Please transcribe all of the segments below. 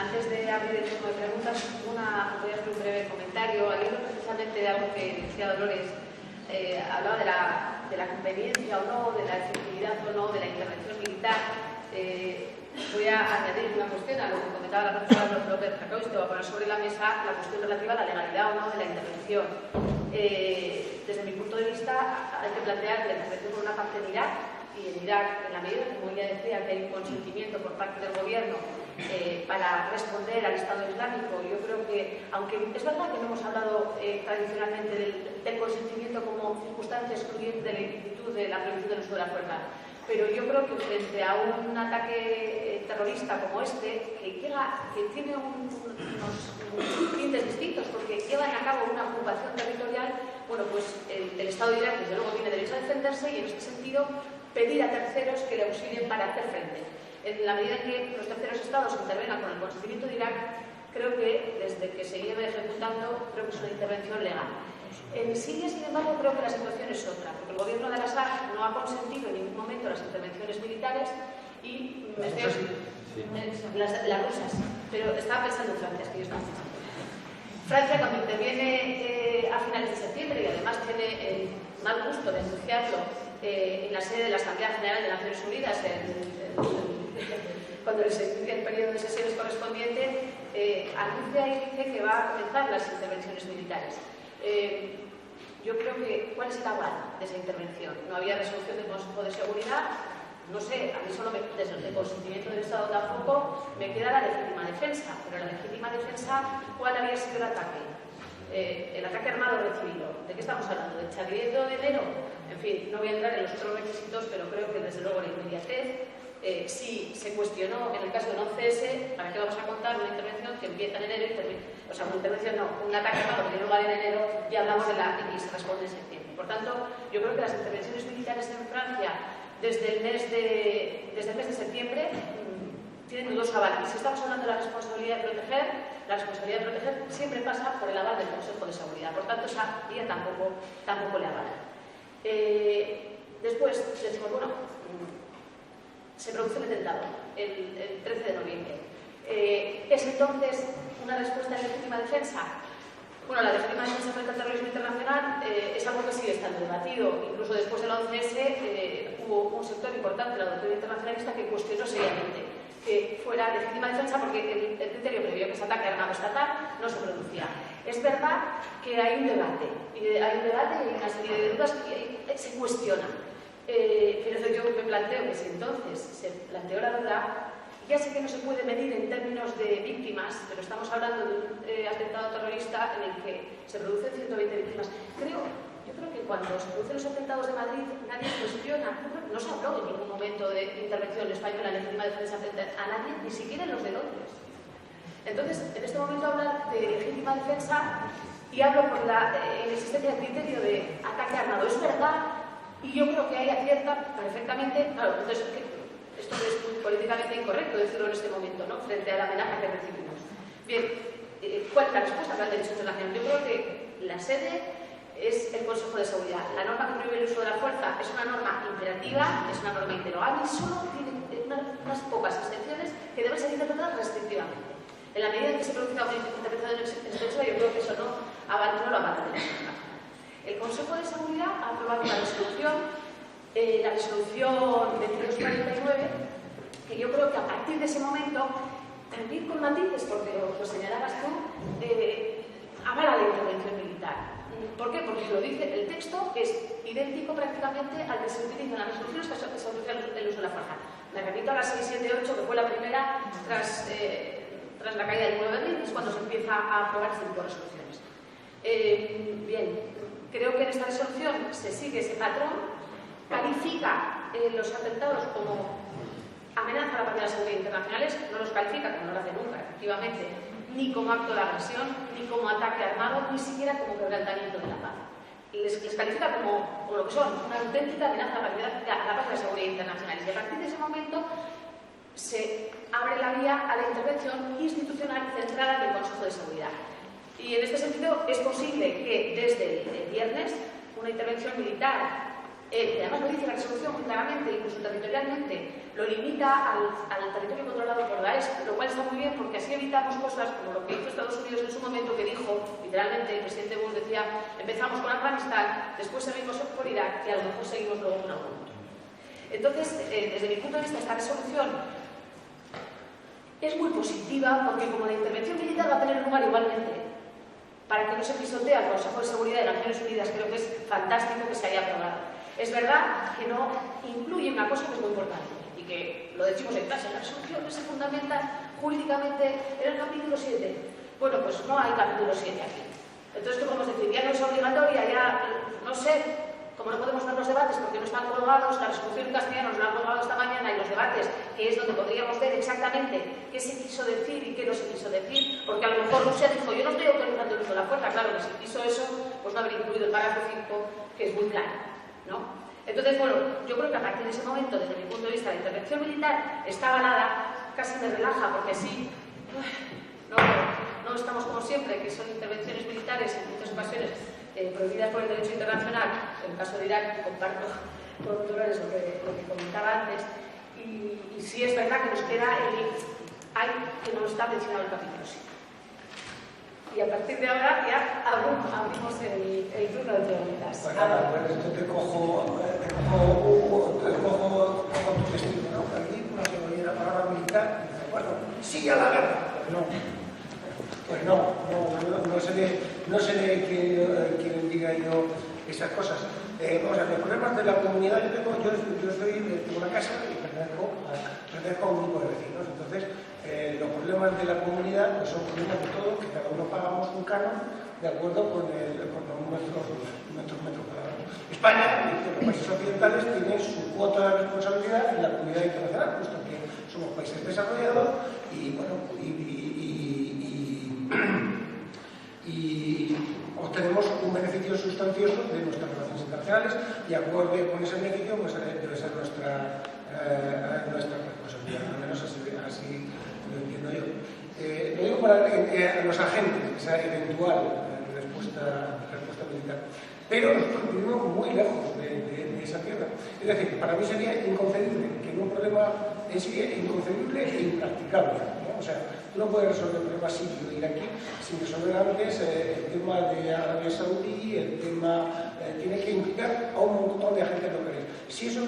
Antes de abrir el turno de preguntas, voy a hacer un breve comentario. Hablando precisamente de algo que decía Dolores, hablaba de la conveniencia o no, de la efectividad o no de la intervención militar. Voy a añadir una cuestión a lo que comentaba la profesora López Jacob, y te voy a poner sobre la mesa la cuestión relativa a la legalidad o no de la intervención. Desde mi punto de vista, hay que plantear que la intervención por una parte en Irak, y en Irak, en la medida, como ya decía, que hay un consentimiento por parte del gobierno para responder al Estado Islámico. Yo creo que, aunque es verdad que no hemos hablado tradicionalmente del consentimiento como circunstancia excluyente de la ilicitud de la prohibición del uso de la fuerza, pero yo creo que frente a un ataque terrorista como este, que tiene unos tintes distintos, porque llevan a cabo una ocupación territorial, bueno, pues el Estado de Irak, desde luego, tiene derecho a defenderse y, en este sentido, pedir a terceros que le auxilien para hacer frente. En la medida en que los terceros estados intervengan con el consentimiento de Irak, creo que desde que se lleve ejecutando, creo que es una intervención legal. En Siria, sin embargo, creo que la situación es otra, porque el gobierno de Al-Assad no ha consentido en ningún momento las intervenciones militares y las rusas, pero estaba pensando en Francia, es que yo estaba pensando. Francia, cuando interviene a finales de septiembre y además tiene el mal gusto de anunciarlo en la sede de la Asamblea General de Naciones Unidas, cuando se inicia el periodo de sesiones correspondiente, anuncia y dice que va a comenzar las intervenciones militares. Yo creo que, ¿cuál es el aval de esa intervención? No había resolución del Consejo de Seguridad, no sé, a mí solo desde el consentimiento del Estado tampoco me queda la legítima defensa, pero la legítima defensa, ¿cuál había sido el ataque? El ataque armado recibido. ¿De qué estamos hablando? ¿Del chaviendo de enero? En fin, no voy a entrar en los otros requisitos, pero creo que desde luego la inmediatez. Si se cuestionó en el caso del 11S, ¿para qué vamos a contar una intervención que empieza en enero y termina? O sea, una intervención no, un ataque armado que tiene lugar en enero y hablamos de la y se responde en septiembre. Por tanto, yo creo que las intervenciones militares en Francia desde el mes de septiembre tienen dos avales. Si estamos hablando de la responsabilidad de proteger siempre pasa por el aval del Consejo de Seguridad. Por tanto, esa vía tampoco le avala. Después, decimos, bueno, se produce el atentado el 13 de noviembre. ¿Es entonces una respuesta de legítima defensa? Bueno, la legítima defensa frente al terrorismo internacional es algo que sigue estando debatido. Incluso después del 11S hubo un sector importante de la doctrina internacionalista que cuestionó seriamente que fuera legítima defensa porque el criterio previo que es ataque armado estatal no se producía. Es verdad que hay un debate y hay una serie de dudas que se cuestionan. Pero yo me planteo que si entonces se planteó la duda, ya sé que no se puede medir en términos de víctimas, pero estamos hablando de un atentado terrorista en el que se producen 120 víctimas. Yo creo que cuando se producen los atentados de Madrid, nadie cuestiona, no se habló en ningún momento de intervención española en legítima defensa frente a nadie, ni siquiera en los de Londres. Entonces, en este momento hablar de legítima defensa y hablo por la inexistencia del criterio de ataque armado. Es verdad. Y yo creo que ahí acierta perfectamente, claro, entonces esto es muy políticamente incorrecto decirlo en este momento, ¿no? Frente a la amenaza que recibimos. Bien, ¿cuál es la respuesta para el derecho internacional? Yo creo que la sede es el Consejo de Seguridad. La norma que prohíbe el uso de la fuerza es una norma imperativa, es una norma interrogable y solo tiene unas pocas excepciones que deben ser interpretadas restrictivamente. En la medida en que se produzca una interpretación extensiva, yo creo que eso no lo avala el derecho internacional. El Consejo de Seguridad ha aprobado una resolución, la resolución 2249, que yo creo que a partir de ese momento, también con matices, porque lo señalabas tú, avala la intervención militar. ¿Por qué? Porque lo dice el texto, es idéntico prácticamente al que se utiliza en las resoluciones que se autoriza el uso de la fuerza. Me repito a la 678, que fue la primera tras la caída del muro de Berlín, es cuando se empieza a aprobar este tipo de resoluciones. Bien. Creo que en esta resolución se sigue ese patrón, califica los atentados como amenaza a la paz y la seguridad internacionales, no los califica, como no lo hace nunca, efectivamente, ni como acto de agresión, ni como ataque armado, ni siquiera como quebrantamiento de la paz. Les califica como lo que son, una auténtica amenaza a la paz y la seguridad internacionales. Y a partir de ese momento se abre la vía a la intervención institucional centrada en el Consejo de Seguridad. Y en este sentido es posible que desde el viernes una intervención militar además lo dice la resolución muy claramente, incluso territorialmente, lo limita al territorio controlado por Daesh, lo cual está muy bien porque así evitamos cosas como lo que hizo Estados Unidos en su momento, que dijo, literalmente, el presidente Bush decía, empezamos con Afganistán, después seguimos por Irak y a lo mejor seguimos luego con algún otro. Entonces, desde mi punto de vista, esta resolución es muy positiva porque como la intervención militar va a tener lugar igualmente, para que no se pisotee al Consejo de Seguridad de Naciones Unidas, creo que es fantástico que se haya aprobado. Es verdad que no incluye una cosa que es muy importante y que lo decimos en clase, la resolución que se fundamenta jurídicamente en el capítulo 7. Bueno, pues no hay capítulo 7 aquí. Entonces, ¿qué podemos decir? Ya no es obligatoria, ya no sé, como no podemos ver los debates porque no están colgados, la resolución en castellano nos la han colgado esta mañana y los debates, que es donde podríamos ver exactamente qué se quiso decir y qué no se quiso decir, porque a lo mejor Rusia dijo, yo no estoy autorizando el uso de la fuerza, claro que si quiso eso, pues no haber incluido el párrafo 5, que es muy plano, ¿no? Entonces, bueno, yo creo que a partir de ese momento, desde mi punto de vista, la intervención militar está avalada, casi me relaja, porque así no estamos como siempre, que son intervenciones militares en muchas ocasiones prohibidas por el derecho internacional. En el caso de Irak, comparto con Dolores lo que comentaba antes, y sí es verdad que nos queda hay que no está mencionado el capítulo 7. Y a partir de ahora ya abrimos el turno de preguntas. Pues yo te cojo tu testigo, ¿no? Aquí no se oye la palabra militar, y dice, bueno, sí a la guerra. No. Pues no seré quien diga yo esas cosas. Vamos a ver, los problemas de la comunidad, yo tengo una casa y pertenezco a un grupo de vecinos. Entonces, los problemas de la comunidad pues son problemas de todo, que cada uno pagamos un canon de acuerdo con nuestros metros cuadrados. España, los países occidentales, tienen su cuota de responsabilidad en la comunidad internacional, puesto que somos países desarrollados y, bueno, y obtenemos un beneficio sustancioso de nuestras relaciones internacionales y acorde con ese beneficio pues debe ser nuestra responsabilidad, al menos así lo entiendo yo. Lo digo para los agentes, esa eventual respuesta militar, pero nosotros vivimos muy lejos de esa tierra. Es decir, para mí sería inconcebible que en un problema sería inconcebible e impracticable, ¿no? O sea, tú no puedes resolver el problema sirio iraquí sin resolver antes el tema de Arabia Saudí, el tema tiene que implicar a un montón de agentes locales. Si esos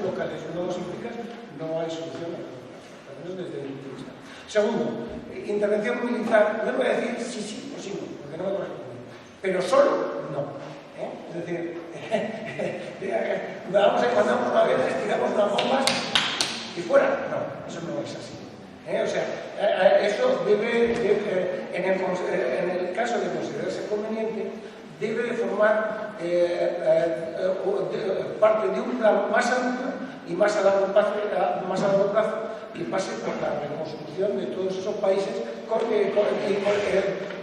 locales no los implicas, no hay solución a largo plazo, al menos desde mi punto de vista. Segundo, intervención militar, no voy a decir sí o sí no, porque no me corresponde, pero solo no. Es decir, mandamos aviones, tiramos unas bombas y fuera. No, eso no es así. O sea, eso debe en el caso de considerarse conveniente, debe formar parte de un plan más amplio y más a largo plazo que pase por la reconstrucción de todos esos países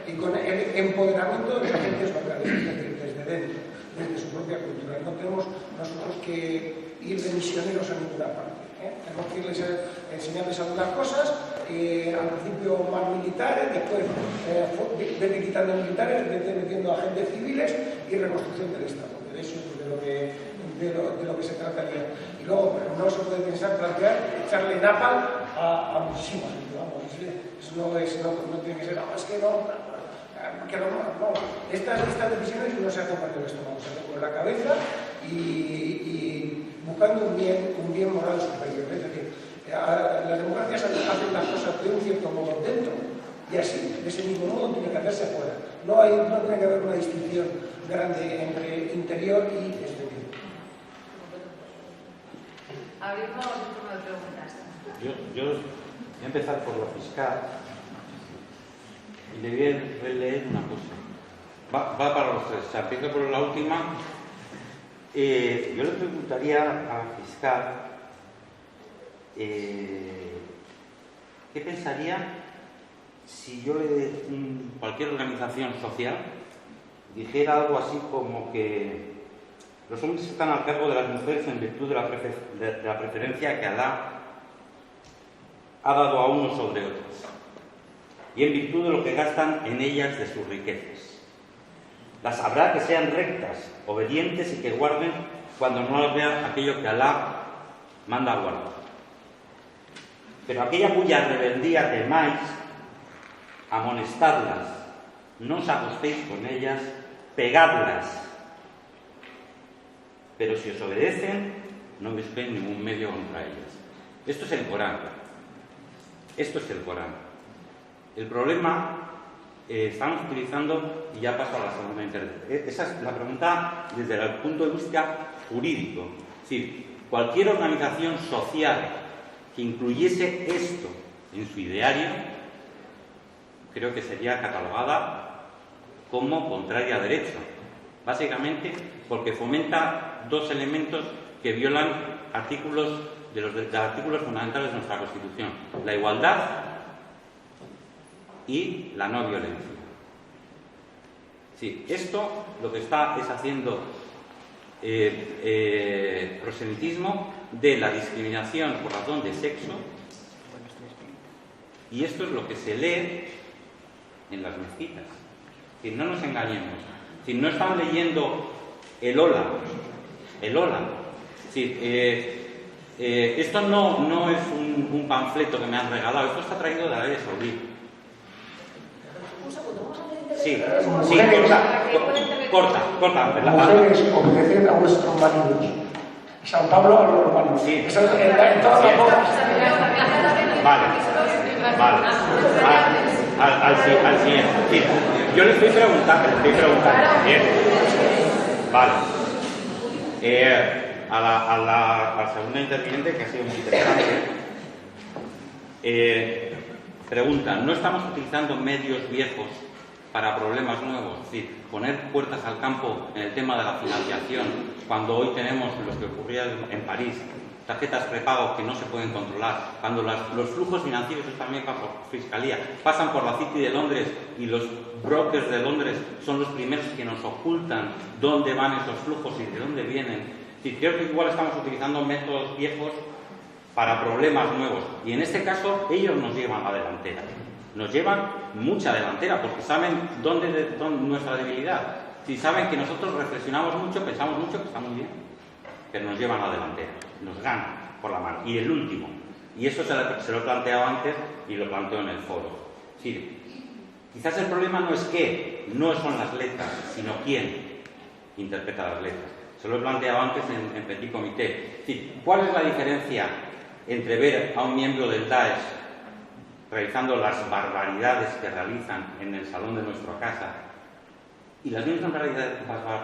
y con el empoderamiento de los agentes locales, es decir, desde dentro, desde su propia cultura. No tenemos nosotros que ir de misioneros a ninguna parte. Tenemos que irles enseñarles algunas cosas, al principio más militares, después debilitando militares, metiendo agentes civiles y reconstrucción del Estado. De eso es de lo que se trataría. Y luego, no se puede plantear echarle napalm a muchísima gente. Vamos, eso no tiene que ser, es que no. Estas decisiones no se hacen con el estómago, se hacen con la cabeza y buscando un bien moral superior. Es decir, las democracias hacen las cosas de un cierto modo dentro y así, de ese mismo modo, tiene que hacerse afuera. No tiene que haber una distinción grande entre interior y exterior. Abrimos un turno de preguntas. Yo voy a empezar por lo fiscal y le voy a leer una cosa. Va para los tres. Se empieza por la última. Yo le preguntaría al fiscal qué pensaría si yo cualquier organización social dijera algo así como que los hombres están al cargo de las mujeres en virtud de la preferencia que Alá ha dado a unos sobre otros y en virtud de lo que gastan en ellas de sus riquezas. Las habrá que sean rectas, obedientes y que guarden cuando no las vea aquello que Alá manda a guardar. Pero aquella cuya rebeldía temáis, amonestadlas, no os acostéis con ellas, pegadlas. Pero si os obedecen, no busquéis ningún medio contra ellas. Esto es el Corán. Esto es el Corán. El problema estamos utilizando, y ya paso a la segunda intervención. Esa es la pregunta desde el punto de vista jurídico. Es decir, cualquier organización social que incluyese esto en su ideario, creo que sería catalogada como contraria a derecho. Básicamente porque fomenta dos elementos que violan artículos de los artículos fundamentales de nuestra Constitución: la igualdad y la no violencia. Sí, esto lo que está es haciendo proselitismo de la discriminación por razón de sexo, y esto es lo que se lee en las mezquitas. Si no nos engañemos, si no están leyendo el hola. Sí, esto no es un panfleto que me han regalado, esto está traído de Arabia Saudí. Sí, corta, ¿verdad? Mujeres, obedeced a vuestros maridos. San Pablo a los romanos. Sí. Eso es en todas las bodas. Vale. Al siguiente. Sí. Yo le estoy preguntando. Bien. Vale. A la segunda interviniente, que ha sido muy interesante, pregunta: ¿no estamos utilizando medios viejos para problemas nuevos? Es decir, poner puertas al campo en el tema de la financiación, cuando hoy tenemos lo que ocurría en París, tarjetas prepago que no se pueden controlar, cuando los flujos financieros, también por Fiscalía, pasan por la City de Londres y los brokers de Londres son los primeros que nos ocultan dónde van esos flujos y de dónde vienen. Es decir, creo que igual estamos utilizando métodos viejos para problemas nuevos, y en este caso ellos nos llevan a la delantera. Nos llevan mucha delantera porque saben dónde nuestra debilidad. Si saben que nosotros reflexionamos mucho, pensamos mucho, que está muy bien, pero nos llevan a la delantera, nos ganan por la mano. Y el último, y eso se lo he planteado antes y lo planteo en el foro. Sí, quizás el problema no es qué, no son las letras, sino quién interpreta las letras. Se lo he planteado antes en Petit Comité. Sí, ¿cuál es la diferencia entre ver a un miembro del Daesh realizando las barbaridades que realizan en el salón de nuestra casa y las mismas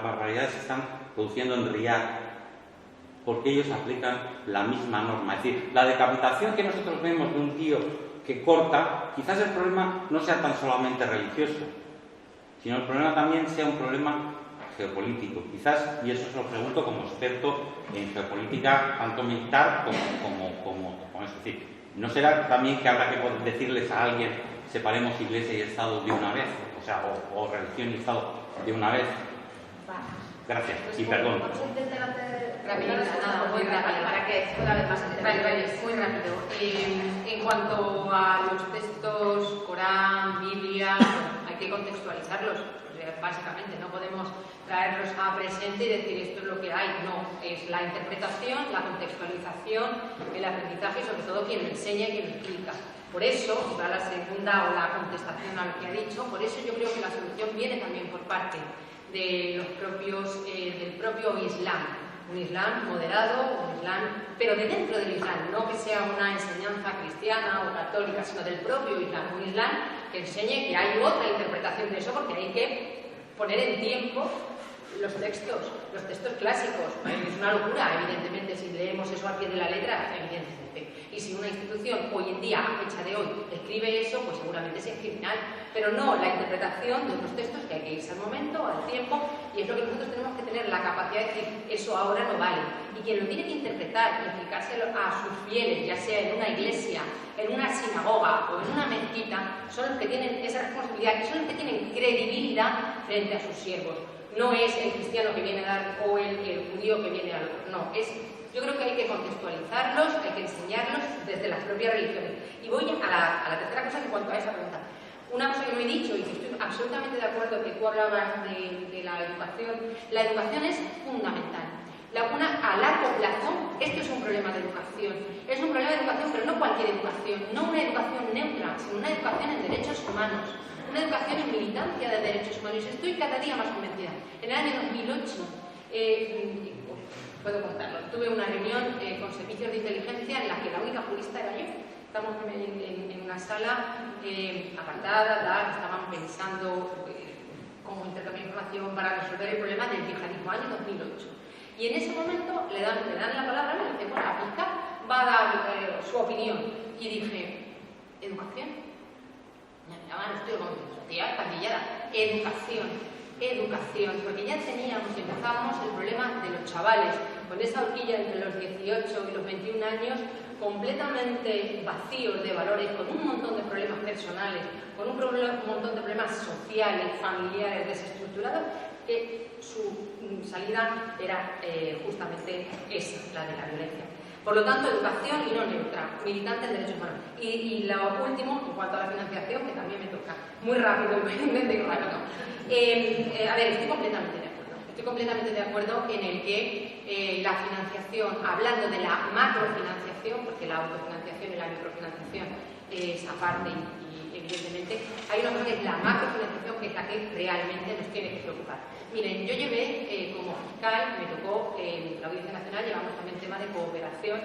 barbaridades que están produciendo en Riyadh, porque ellos aplican la misma norma? Es decir, la decapitación que nosotros vemos de un tío que corta, quizás el problema no sea tan solamente religioso, sino el problema también sea un problema geopolítico. Quizás, y eso se lo pregunto como experto en geopolítica, tanto militar como eso. Es decir, ¿no será también que habrá que decirles a alguien separemos Iglesia y Estado de una vez? O sea, o religión y Estado de una vez. Gracias, y perdón. Vamos a intentar hacer muy rápido, para que pueda haber más intervenciones. muy rápido. En cuanto a los textos, Corán, Biblia, hay que contextualizarlos. O sea, básicamente, no podemos traerlos a presente y decir esto es lo que hay. No, es la interpretación, la contextualización, el aprendizaje y sobre todo quien lo enseña y quien lo explica. Por eso, para la segunda o la contestación a lo que ha dicho, por eso yo creo que la solución viene también por parte de los propios, del propio Islam. Un Islam moderado, un Islam, pero de dentro del Islam, no que sea una enseñanza cristiana o católica, sino del propio Islam. Un Islam que enseñe que hay otra interpretación de eso, porque hay que poner en tiempo los textos clásicos. Es una locura, evidentemente, si leemos eso a pie de la letra, evidentemente. Y si una institución hoy en día, a fecha de hoy, escribe eso, pues seguramente es criminal. Pero no la interpretación de unos textos que hay que irse al momento, al tiempo, y es lo que nosotros tenemos que tener la capacidad de decir, eso ahora no vale. Y quien lo tiene que interpretar y explicárselo a sus fieles, ya sea en una iglesia, en una sinagoga o en una mezquita, son los que tienen esa responsabilidad y son los que tienen credibilidad frente a sus siervos. No es el cristiano que viene a dar o el judío que viene a dar. No, yo creo que hay que contextualizarlos, hay que enseñarlos desde las propias religiones. Y voy a la tercera cosa en cuanto a esa pregunta. Una cosa que no he dicho y que estoy absolutamente de acuerdo, que tú hablabas de la educación es fundamental. A largo plazo, esto es un problema de educación. Es un problema de educación, pero no cualquier educación, no una educación neutra, sino una educación en derechos humanos, una educación en militancia de derechos humanos. Estoy cada día más convencida. En el año 2008, puedo contarlo, tuve una reunión con servicios de inteligencia en la que la única jurista era yo. Estamos en una sala apartada, estaban pensando cómo intercambiar información para resolver el problema del yihadismo, año 2008. Y en ese momento le dan la palabra, me dice, bueno, la fiscal va a dar su opinión. Y dije, ¿educación? Me llamaban, estoy como sociedad pandillada. Educación, porque ya empezábamos el problema de los chavales, con esa horquilla entre los 18 y los 21 años, completamente vacíos de valores, con un montón de problemas personales, con un montón de problemas sociales, familiares, desestructurados, que su salida era justamente esa, la de la violencia. Por lo tanto, educación y no neutra, militante en derechos humanos. Y lo último, en cuanto a la financiación, que también me toca muy rápido, a ver, estoy completamente de acuerdo. Estoy completamente de acuerdo en el que la financiación, hablando de la macrofinanciación, porque la autofinanciación y la microfinanciación es aparte y evidentemente hay una cosa que es la macrofinanciación, que es la que realmente nos tiene que preocupar. Miren, yo llevé como fiscal, me tocó en la Audiencia Nacional, llevamos también tema de cooperación,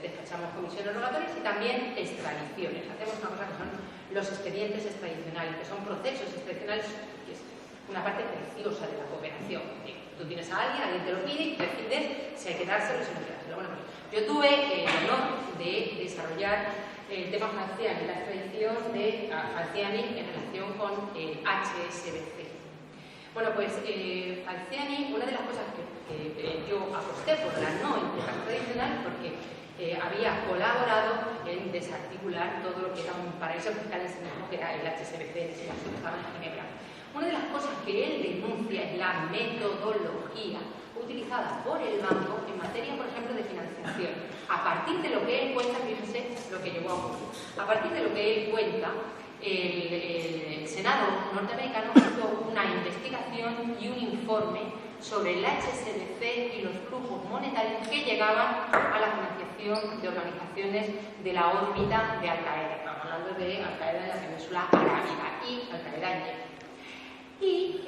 despachamos comisiones rogatorias y también extradiciones. Hacemos una cosa que son los expedientes extradicionales, que son procesos extradicionales, que es una parte preciosa de la cooperación. Tú tienes a alguien te lo pide y decides si hay que dárselo o si no hay que dárselo. Bueno, pues yo tuve el honor de desarrollar el tema Falciani, la extradición de Falciani en relación con HSBC. Bueno, pues Falciani, una de las cosas que yo aposté por la no implicación tradicional, porque había colaborado en desarticular todo lo que era un paraíso fiscal en sí mismo, que era el HSBC, que estaba en Ginebra. Una de las cosas que él denuncia es la metodología utilizada por el banco en materia, por ejemplo, de financiación. A partir de lo que él cuenta, fíjense lo que llegó a ocurrir. A partir de lo que él cuenta, el Senado norteamericano hizo una investigación y un informe sobre el HSBC y los flujos monetarios que llegaban a la financiación de organizaciones de la órbita de Al-Qaeda. Estamos hablando de Al-Qaeda en la península arábiga y Al-Qaeda en Yemen. Y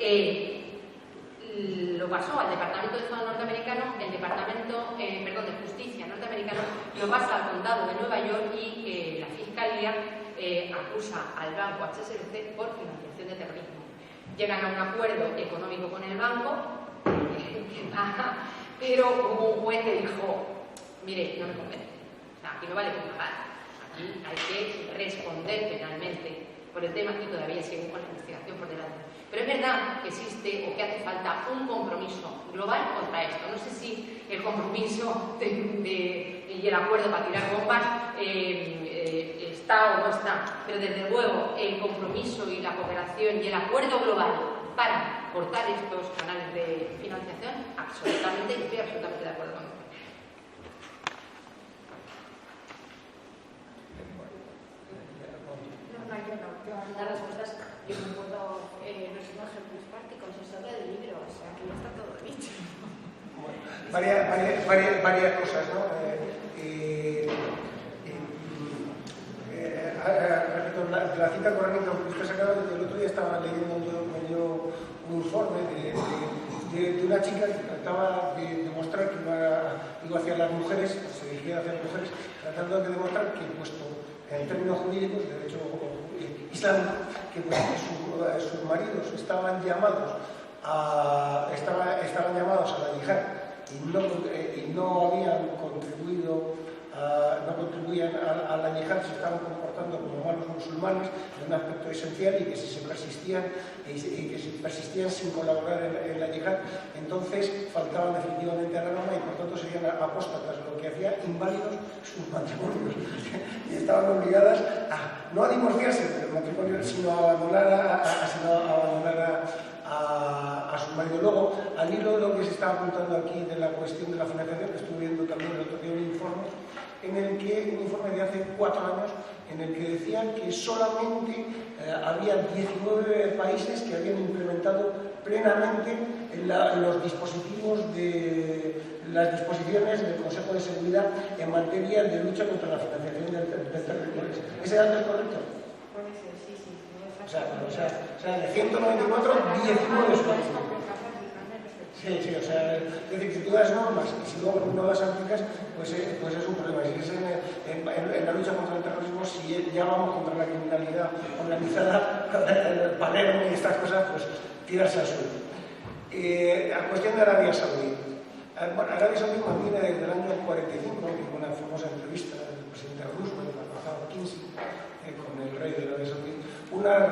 lo pasó al Departamento de Estado norteamericano, el Departamento de Justicia norteamericano lo pasa al Condado de Nueva York y la Fiscalía acusa al banco HSBC por financiación de terrorismo. Llegan a un acuerdo económico con el banco, pero hubo un juez que dijo, mire, no me convence, o sea, aquí no vale con pagar, aquí hay que responder penalmente por el tema y todavía siguen con la investigación por delante. Pero es verdad que existe o que hace falta un compromiso global contra esto. No sé si el compromiso y el acuerdo para tirar bombas está o no está, pero desde luego el compromiso y la cooperación y el acuerdo global para cortar estos canales de financiación, absolutamente, estoy absolutamente de acuerdo con eso. Las respuestas, yo me acuerdo, no son ejemplos prácticos, es sobre el libro, o sea, aquí está todo dicho. Bueno, varias cosas, ¿no? Respecto a la cita correcta que usted sacaba, el otro día estaba leyendo un informe de una chica que trataba de demostrar que iba hacia las mujeres, se dirigía hacia las mujeres, tratando de demostrar que, puesto en términos jurídicos, de derecho islámico, que sus maridos estaban llamados a la yihad y no habían contribuido, no contribuían a la yihad, se estaban comportando como malos musulmanes en un aspecto esencial y que si se persistían sin colaborar en la yihad, entonces faltaban definitivamente a la norma y por tanto serían apóstatas, lo que hacía inválidos sus matrimonios y estaban obligadas no a divorciarse del matrimonio, sino a abandonar a su marido. Luego, al hilo de lo que se está apuntando aquí de la cuestión de la financiación, que estuve viendo también el otro día un informe un informe de hace 4 años, en el que decían que solamente había 19 países que habían implementado plenamente los dispositivos las disposiciones del Consejo de Seguridad en materia de lucha contra la financiación del terrorismo. ¿Ese dato es correcto? Puede ser, sí. O sea, de 194, 19 son. Sí, o sea, es decir, si tú das normas y si luego no las aplicas, pues es un problema. Si es en la lucha contra el terrorismo, si ya vamos contra la criminalidad organizada, el Palermo y estas cosas, pues tirarse al suelo. La cuestión de Arabia Saudí. Bueno, Arabia Saudí mantiene desde el año 45, en una famosa entrevista del presidente Roosevelt, el pasado 15, con el rey de Arabia Saudí, una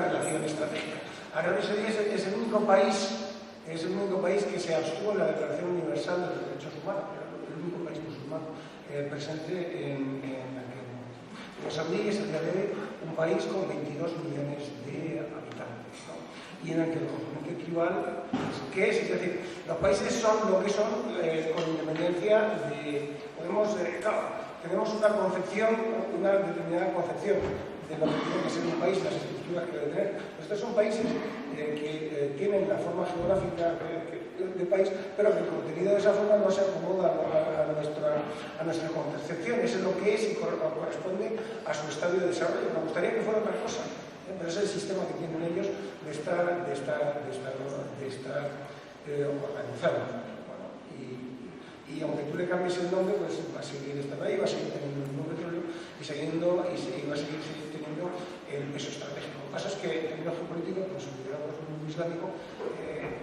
relación estratégica. Arabia Saudí es el único país que se abstuvo en la Declaración Universal de los Derechos Humanos, el único país musulmán presente en aquel momento. Arabia Saudí es el día de hoy un país con 22 millones de habitantes, ¿no? Y en el que el componente tribal, ¿qué es? Es decir, los países son lo que son con independencia de... tenemos una determinada concepción de lo que tiene que ser un país, las estructuras que debe tener. Estos son países que tienen la forma geográfica de país, pero que el contenido de esa forma no se acomoda a nuestra concepción. Eso es lo que es y corresponde a su estadio de desarrollo. Me gustaría que fuera otra cosa, pero es el sistema que tienen ellos de estar organizado. Bueno, y aunque tú le cambies el nombre, pues va a seguir estando ahí, va a seguir teniendo el mismo petróleo y va a seguir teniendo el peso estratégico. Lo que pasa es que en términos geopolíticos, pues considerado por el mundo islámico,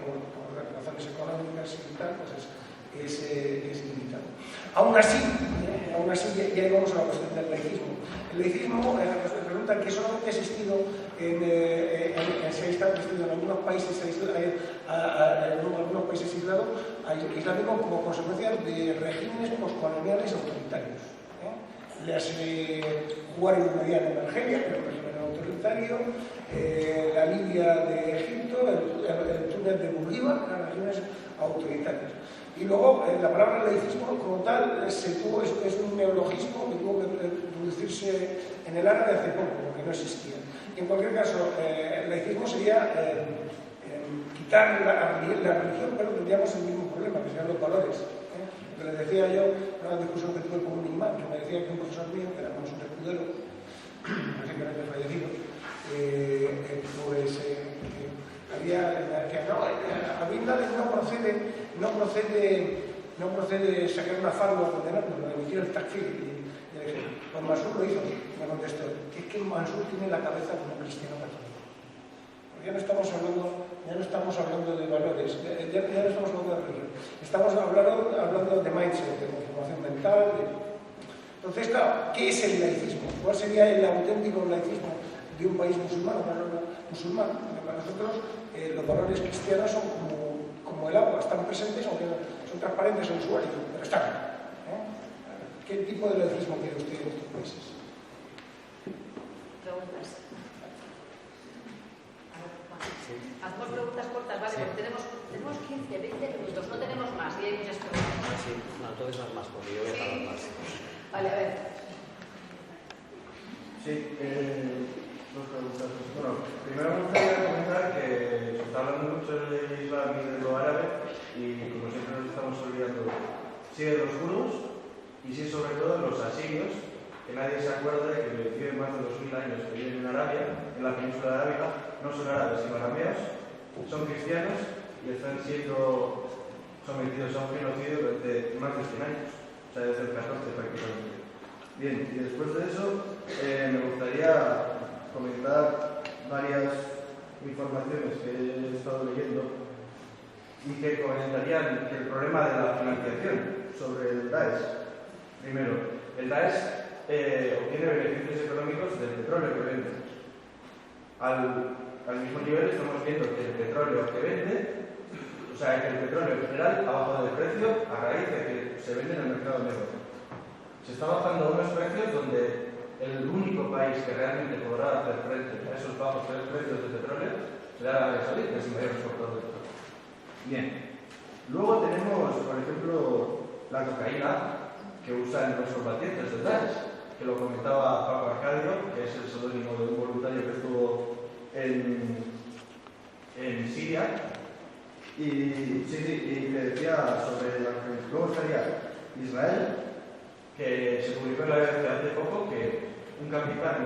por razones económicas y tal, pues es limitado. Aún así, ya llegamos a la cuestión del laicismo. El laicismo, me preguntan que solamente ha existido se ha existido en algunos países, islámicos como consecuencia de regímenes postcoloniales autoritarios. Le hace jugar en mediano en Argelia, que es un régimen autoritario, la Libia de Egipto, el Túnez de Bolívar, eran regímenes autoritarios. Y luego, la palabra laicismo como tal es un neologismo que tuvo que introducirse en el árabe hace poco, porque no existía. Y en cualquier caso, el laicismo sería quitar la religión, pero tendríamos el mismo problema, que serían los valores. Lo que les decía yo, en una discusión que tuve con un imán, que me decía que un profesor mío, que era un escudero, recientemente fallecido, a Bin Laden no procede sacar una farda o condenarlo, lo emitió el Takfir y le dije, pues Mansur lo hizo, me contestó, que es que Mansur tiene la cabeza como cristiano católico. Porque ya no estamos hablando de valores, ya no estamos hablando de religión, estamos hablando de mindset, de conformación mental. Entonces, claro, ¿qué es el laicismo? ¿Cuál sería el auténtico laicismo de un país musulmán? Para nosotros los valores cristianos son como el agua, están presentes, aunque son transparentes en su área, pero están. ¿Qué tipo de laicismo quiere usted en estos países? Preguntas. Hacemos preguntas cortas, vale, porque tenemos 15, 20 minutos, no tenemos más y hay muchas preguntas. Sí, no, entonces no es más, porque yo voy a hablar más. Vale, a ver. Sí, dos preguntas. Bueno, primero me gustaría comentar que se está hablando mucho del Islam y de lo árabe y como siempre nos estamos olvidando, sí de los judíos y sí sobre todo de los asirios, que nadie se acuerda de que viven más de 2000 años que viven en Arabia, en la península arábiga, no son árabes sino arameos, son cristianos y están siendo sometidos a un genocidio durante más de 100 años, o sea, desde el 14 prácticamente. Bien, y después de eso me gustaría comentar varias informaciones que he estado leyendo y que comentarían el problema de la financiación sobre el Daesh. Primero, el Daesh obtiene beneficios económicos del petróleo que vende. Al mismo nivel estamos viendo que el petróleo que vende, o sea, que el petróleo en general ha bajado de precio a raíz de que se vende en el mercado negro. Se está bajando a unos precios donde el único país que realmente podrá hacer frente a esos bajos precios del petróleo será Arabia Saudí, que es el mayor exportador de petróleo. Bien. Luego tenemos, por ejemplo, la cocaína que usan los combatientes del Daesh, que lo comentaba Paco Arcadio, que es el seudónimo de un voluntario que estuvo en Siria, y le decía sobre luego estaría Israel, que se publicó en la BBC hace poco que un capitán,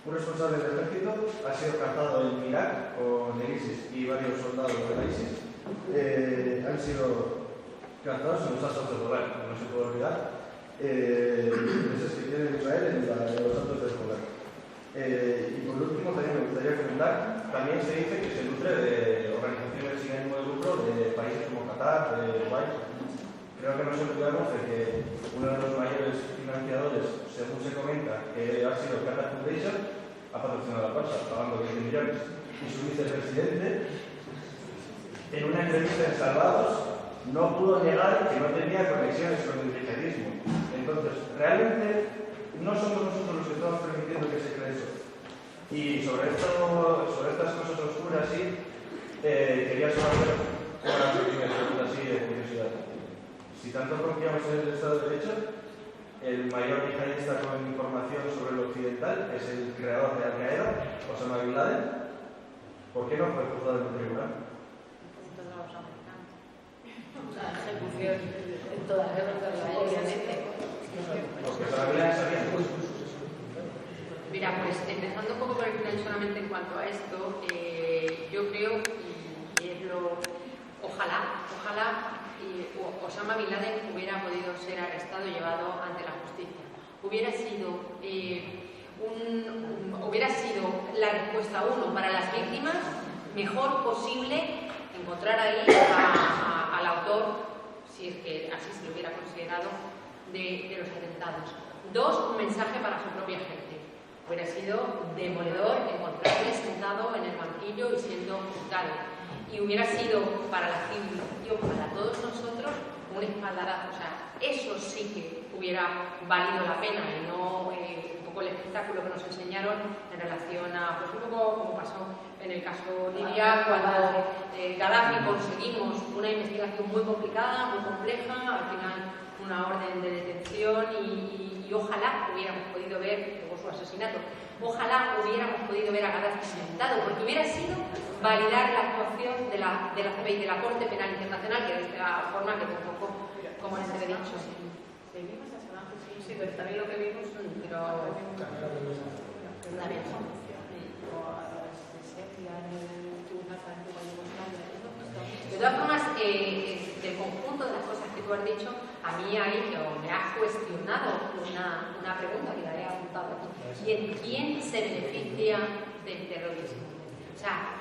un responsable del ejército ha sido captado en Irak con el ISIS y varios soldados del ISIS han sido captados en los asaltos de Golán, no se puede olvidar. Ese es que tiene Israel en los asaltos de Golán. Y por último también me gustaría comentar, también se dice que se nutre de organizaciones sin ánimo de lucro de países como Qatar, de Dubái. Creo que nos olvidamos de que uno de los mayores financiadores, según se comenta, que ha sido Qatar Foundation, ha patrocinado a Barça, pagando 20 millones. Y su vicepresidente, en una entrevista en Salvados, no pudo negar que no tenía conexiones con el yihadismo. Entonces, realmente no somos nosotros los que estamos permitiendo que se cree eso. Y sobre estas cosas oscuras, sí, quería solo hacer una pequeña pregunta así de curiosidad. Si tanto confiamos en el Estado de Derecho, el mayor yihadista con información sobre lo occidental es el creador de Al-Qaeda, Osama Bin Laden. ¿Por qué no fue juzgado en un tribunal? La ejecución en todas las guerras, obviamente. Porque todavía sabían. Mira, pues empezando un poco por el final solamente en cuanto a esto, yo creo, y es lo, ojalá Osama Bin Laden hubiera podido ser arrestado y llevado ante la justicia. Hubiera sido la respuesta, uno, para las víctimas, mejor posible encontrar ahí al autor, si es que así se lo hubiera considerado, de los atentados. Dos, un mensaje para su propia gente. Hubiera sido demoledor encontrarle sentado en el banquillo y siendo juzgado. Y hubiera sido para la civilización, para todos nosotros, un espaldarazo. O sea, eso sí que hubiera valido la pena y no un poco el espectáculo que nos enseñaron en relación a, pues un poco como pasó en el caso Libia, cuando Gaddafi conseguimos una investigación muy complicada, muy compleja, al final una orden de detención y ojalá hubiéramos podido ver, luego su asesinato, ojalá hubiéramos podido ver a Gaddafi sentado, porque hubiera sido validar la actuación de la CPI, de la Corte Penal Internacional, que de esta forma que tampoco, como les he dicho, vivimos a Saddam Hussein, sí, pero también lo que vimos, pero también de todas formas, del conjunto de las cosas que tú has dicho, a mí ahí me has cuestionado una pregunta que le había apuntado aquí. ¿Y en quién se beneficia del terrorismo? O sea,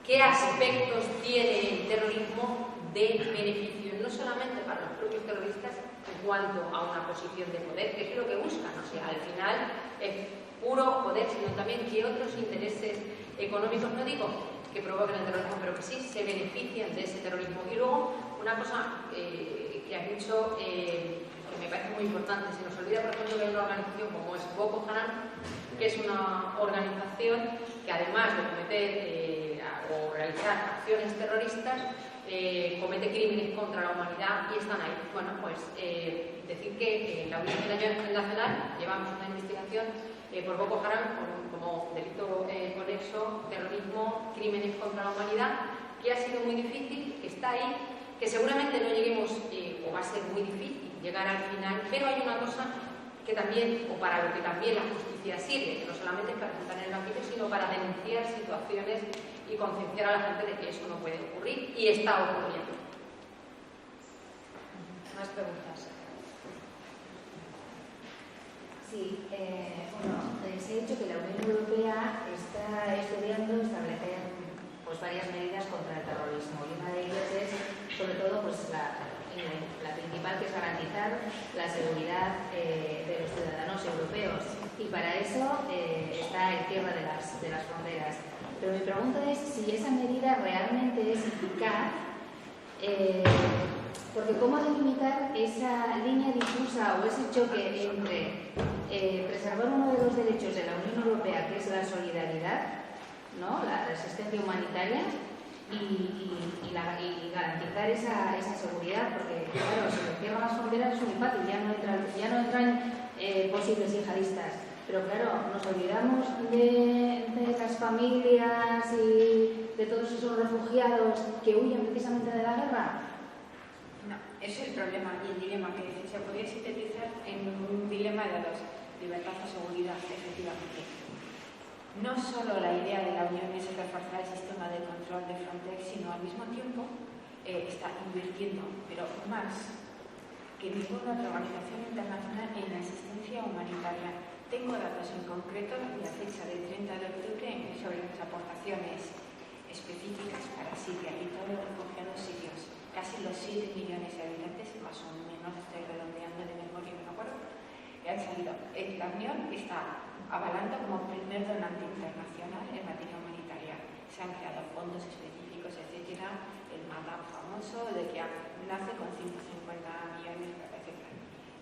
¿qué aspectos tiene el terrorismo de beneficio? No solamente para los propios terroristas en cuanto a una posición de poder, que es lo que buscan. O sea, al final es puro poder, sino también que otros intereses económicos, no digo que provoquen el terrorismo, pero que sí se benefician de ese terrorismo. Y luego, una cosa que has dicho, que me parece muy importante, se nos olvida, por ejemplo, que hay una organización como es Boko Haram, que es una organización que además de cometer o realizar acciones terroristas, comete crímenes contra la humanidad y están ahí. Bueno, pues decir que en la Unión Internacional llevamos una investigación por Boko Haram como delito conexo, terrorismo, crímenes contra la humanidad, que ha sido muy difícil, que está ahí, que seguramente no lleguemos, o va a ser muy difícil llegar al final, pero hay una cosa que también, o para lo que también la justicia sirve, que no solamente es para sentar en el banquillo, sino para denunciar situaciones y concienciar a la gente de que eso no puede ocurrir, y está ocurriendo. Más preguntas. Sí, se ha dicho que la Unión Europea está estudiando establecer varias medidas contra el terrorismo y una de ellas es, sobre todo, la principal, que es garantizar la seguridad de los ciudadanos europeos, y para eso está el cierre de las fronteras. Pero mi pregunta es si esa medida realmente es eficaz, porque ¿cómo delimitar esa línea difusa o ese choque entre preservar uno de los derechos de la Unión Europea, que es la solidaridad, ¿no?, la asistencia humanitaria, y garantizar esa seguridad, porque claro, si se cierran las fronteras es muy fácil, ya no entran posibles yihadistas, pero claro, nos olvidamos de las familias y de todos esos refugiados que huyen precisamente de la guerra. No, ese es el problema y el dilema que se podría sintetizar en un dilema de dos: libertad o seguridad, efectivamente. No solo la idea de la Unión es reforzar el sistema de control de Frontex, sino al mismo tiempo está invirtiendo, pero más que ninguna otra organización internacional, en la asistencia humanitaria. Tengo datos en concreto de la fecha del 30 de octubre sobre las aportaciones específicas para Siria y todos los refugiados sirios. Casi los 7 millones de habitantes, más o menos, estoy redondeando de memoria, no me acuerdo, que han salido. La Unión está avalando como primer donante internacional en materia humanitaria. Se han creado fondos específicos, etcétera, el MADA famoso, de que nace con 150 millones, etcétera.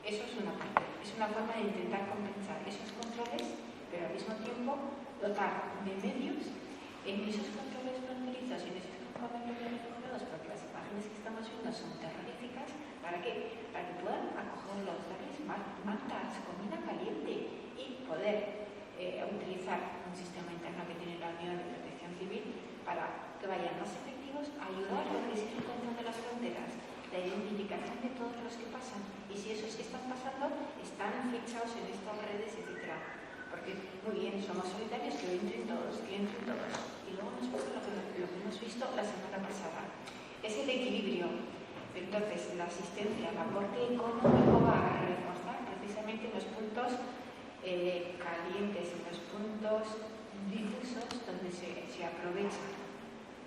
Eso es una parte, es una forma de intentar compensar esos controles, pero al mismo tiempo dotar de medios en esos controles fronterizos y en esos campamentos de refugiados, porque las imágenes que estamos viendo son terroríficas. ¿Para qué? Para que puedan acogerlos, darles mantas, comida caliente y poder utilizar un sistema interno que tiene la Unión de Protección Civil para que vayan más efectivos a ayudar a lo que es el control de las fronteras, la identificación de todos los que pasan y si esos que están pasando están fichados en estas redes, etcétera. Porque muy bien, somos solidarios, que entren todos, y luego nos pasa lo que hemos visto la semana pasada. Es el equilibrio. Entonces, la asistencia, el aporte económico va a reforzar precisamente los puntos calientes, en los puntos difusos donde se aprovecha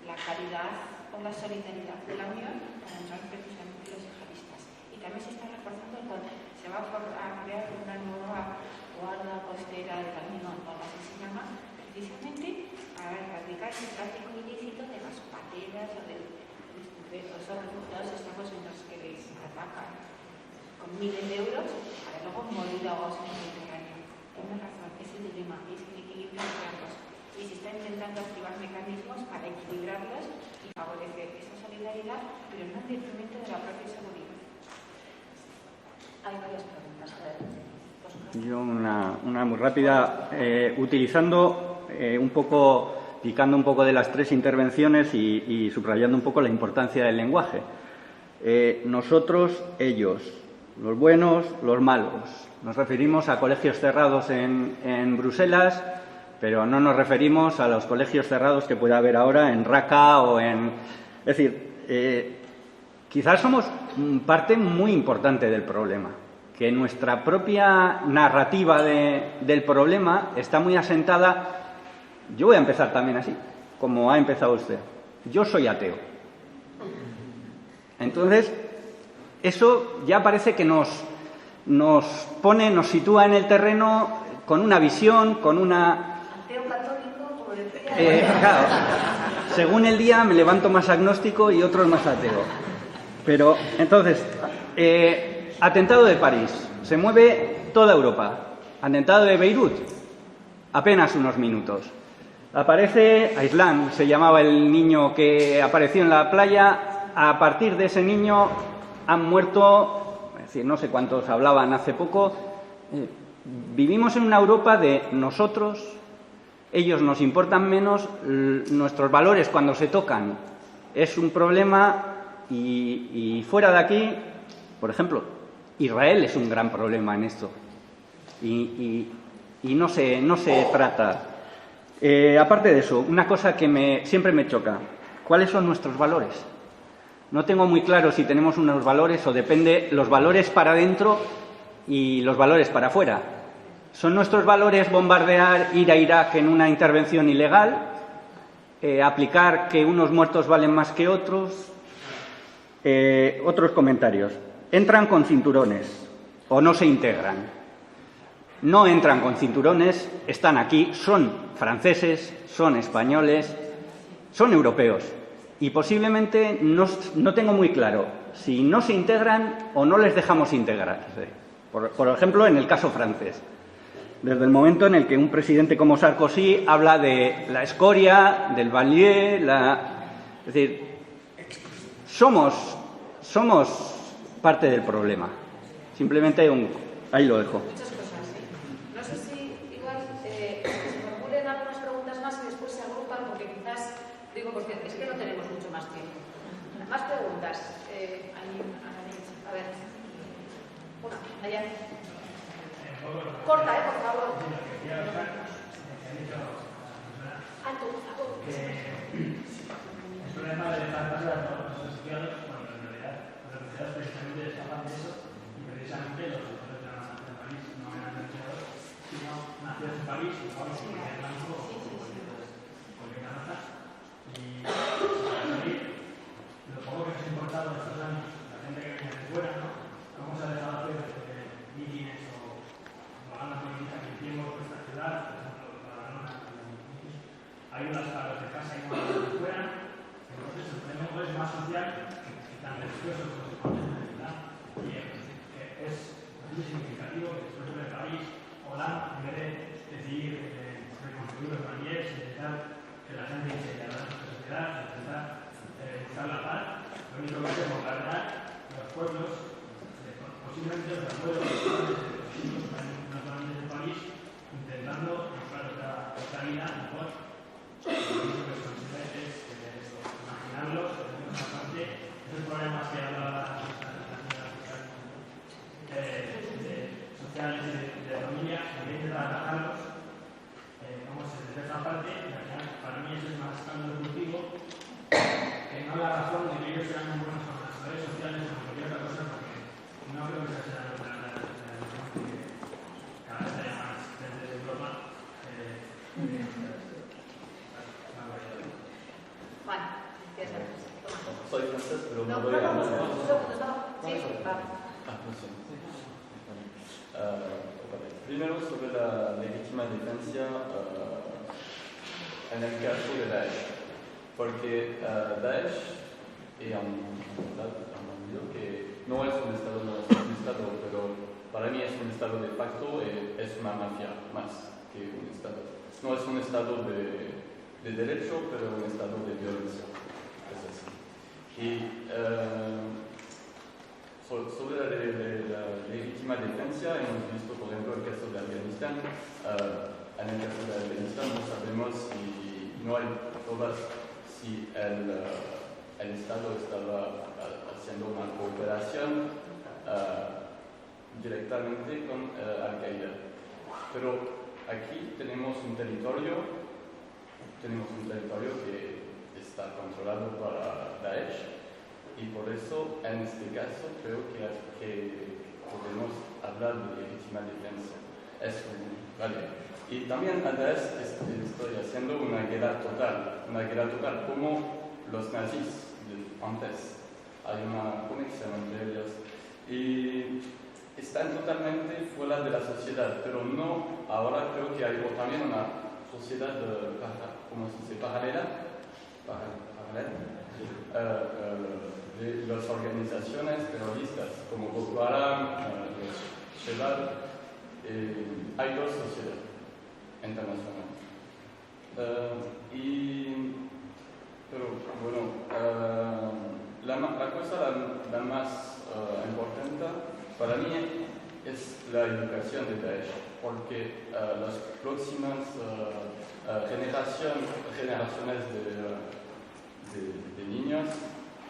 la caridad o la solidaridad de la Unión para entrar precisamente los yihadistas. Y también se está reforzando se va a crear una nueva guardia costera de la Unión, o así se llama, precisamente para erradicar el tráfico ilícito de las pateras o de esos refugiados estamos en los que les atacan con miles de euros para luego morir ahogados en el Mediterráneo. Tiene razón, es el dilema, es el equilibrio entre ambos. Y se está intentando activar mecanismos para equilibrarlos y favorecer esa solidaridad, pero no en detrimento de la propia seguridad. Hay varias preguntas. A ver, yo una muy rápida, utilizando un poco, picando un poco de las tres intervenciones y subrayando un poco la importancia del lenguaje. Nosotros, ellos, los buenos, los malos. Nos referimos a colegios cerrados en Bruselas, pero no nos referimos a los colegios cerrados que pueda haber ahora en Raqqa o en... Es decir, quizás somos parte muy importante del problema, que nuestra propia narrativa del problema está muy asentada. Yo voy a empezar también así, como ha empezado usted. Yo soy ateo. Entonces, eso ya parece que nos sitúa en el terreno con una visión, con una... Ateo católico, como decía. Claro, según el día me levanto más agnóstico y otros más ateo. Pero, entonces, atentado de París, se mueve toda Europa. Atentado de Beirut, apenas unos minutos. Aparece Aislan, se llamaba el niño que apareció en la playa. A partir de ese niño han muerto, es decir, no sé cuántos hablaban hace poco. Vivimos en una Europa de nosotros, ellos nos importan menos, nuestros valores cuando se tocan es un problema y fuera de aquí, por ejemplo, Israel es un gran problema en esto y no se trata. Aparte de eso, una cosa que siempre me choca, ¿cuáles son nuestros valores? No tengo muy claro si tenemos unos valores o depende los valores para adentro y los valores para afuera. ¿Son nuestros valores bombardear, ir a Irak en una intervención ilegal? ¿Aplicar que unos muertos valen más que otros? Otros comentarios. ¿Entran con cinturones o no se integran? No entran con cinturones, están aquí, son franceses, son españoles, son europeos. Y posiblemente no tengo muy claro si no se integran o no les dejamos integrarse. Por ejemplo, en el caso francés. Desde el momento en el que un presidente como Sarkozy habla de la escoria, del banlieue, Es decir, somos parte del problema. Simplemente ahí lo dejo. Muchas cosas, ¿sí? No sé si igual se formulen algunas preguntas más y después se agrupan, porque quizás, digo, porque es que no tenemos mucho más tiempo. Más preguntas. A ver. Una, allá. Corta, por favor. Alto, por favor. El problema de dejar pasar a todos los asociados, bueno, en realidad, los asociados precisamente escapan de eso, y precisamente los autores de la nación de París no eran asociados, sino nacidos en París, y Pablo porque es blanco o cualquier raza. Y para salir, lo poco que se ha importado en estos años, la gente que viene de fuera, ¿no? Cómo se ha dejado hacer mítines o propagandas políticas que tiempo por esta ciudad, por ejemplo, Barcelona, hay unas para los de casa y unas de fuera. Entonces, el fenómeno es más social y tan religioso como se pone en la ciudad. Y es muy significativo que después de París, Hollande, en vez de decidir reconstruir los banlieues, intentar que la gente se quedara en nuestra sociedad, intentar buscar la paz, lo único que hace es bombardear los pueblos, posiblemente los abuelos, los hijos de París, intentando mejorar otra vida mejor. Lo único que se considera es imaginarlos, aparte, esos problemas que hablaba la sociales de familia, hay que intentar atajarlos, cómo se les deja aparte, y al final, para mí eso es más escándalo cultivo que no la razón de que ellos sean muy buenos con las redes sociales o con cualquier otra cosa, porque no creo que esa sea la razón que cada vez haya más desde Europa. Vale, empieza. Soy francés, pero No, no voy a hablar. Sí, va. Primero sobre la legítima defensa en el caso de Daesh, porque Daesh es un que no es un estado, pero para mí es un estado de facto, es una mafia más que un estado. No es un estado de derecho, pero un estado de violencia. Es así. Y sobre la legítima defensa, hemos visto, por ejemplo, el caso de Afganistán. En el caso de Afganistán no sabemos si no hay pruebas si el Estado estaba haciendo una cooperación directamente con Al-Qaeda. Pero aquí tenemos un territorio que está controlado por Daesh. Y por eso, en este caso, creo que podemos hablar de legítima defensa. Vale. Y también a Daesh estoy haciendo una guerra total, como los nazis antes. Hay una conexión entre ellos. Y están totalmente fuera de la sociedad, pero no, ahora creo que hay también una sociedad, ¿cómo se dice? Paralela. De las organizaciones terroristas como Boko Haram, Shebab, hay dos sociedades internacionales. Pero bueno, la cosa la más importante para mí es la educación de Daesh, porque las próximas generaciones de niños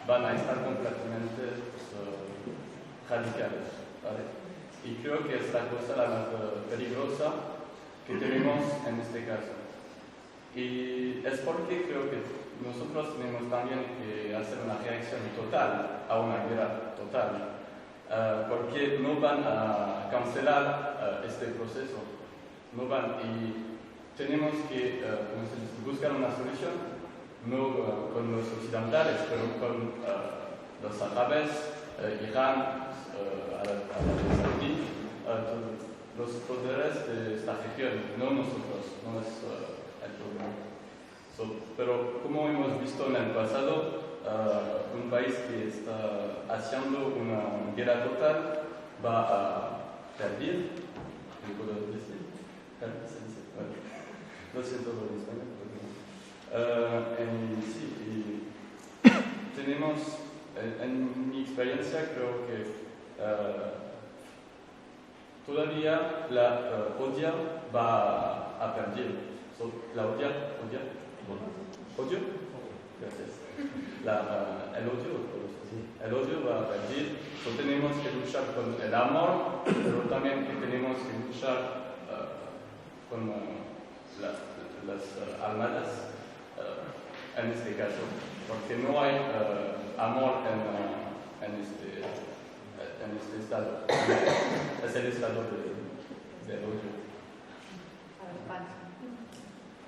van a estar completamente radicales, ¿vale? Y creo que es la cosa la más peligrosa que tenemos en este caso. Y es porque creo que nosotros tenemos también que hacer una reacción total a una guerra total, porque no van a cancelar este proceso, no van, y tenemos que buscar una solución. No con los occidentales, pero con los árabes, Irán, Arabia Saudí, los poderes de esta región, no nosotros, no es el problema. Pero como hemos visto en el pasado, un país que está haciendo una guerra total va a perder, ¿me puedo decir? Lo siento por el español. en mi experiencia creo que todavía la odia va a perder. La odio, gracias. El odio va a perder. Tenemos que luchar con el amor, pero también que tenemos que luchar con las armadas en este caso, porque no hay amor en este estado. Es el estado del odio.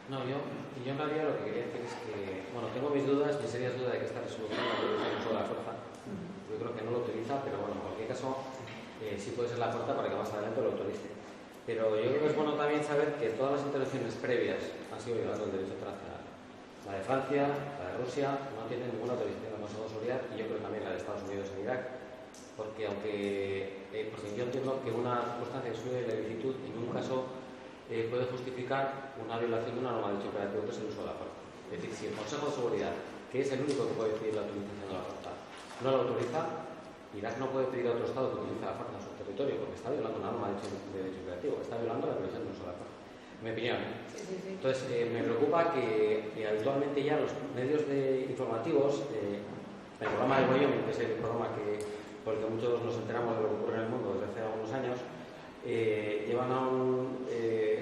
No, yo en realidad lo que quería decir es que, bueno, tengo mis dudas, mis serias dudas de que esta resolución la utiliza el uso de la fuerza. Yo creo que no lo utiliza, pero bueno, en cualquier caso sí puede ser la fuerza para que más adelante lo autorice. Pero yo creo que es bueno también saber que todas las intervenciones previas han sido violando el derecho internacional. La de Francia, la de Rusia, no tienen ninguna autorización del Consejo de Seguridad, y yo creo que también la de Estados Unidos en Irak, porque aunque porque yo entiendo que una circunstancia que sube de licitud en un caso puede justificar una violación de una norma de derecho operativo, que es el uso de la fuerza. Es decir, si el Consejo de Seguridad, que es el único que puede decidir la utilización de la fuerza, no la autoriza, Irak no puede pedir a otro Estado que utilice la fuerza en su territorio, porque está violando una norma de derecho operativo, está violando la prohibición del uso de la fuerza. En mi opinión. Entonces, me preocupa que habitualmente ya los medios informativos, el programa de Wyoming, que es el programa por el que muchos nos enteramos de lo que ocurre en el mundo desde hace algunos años, llevan a un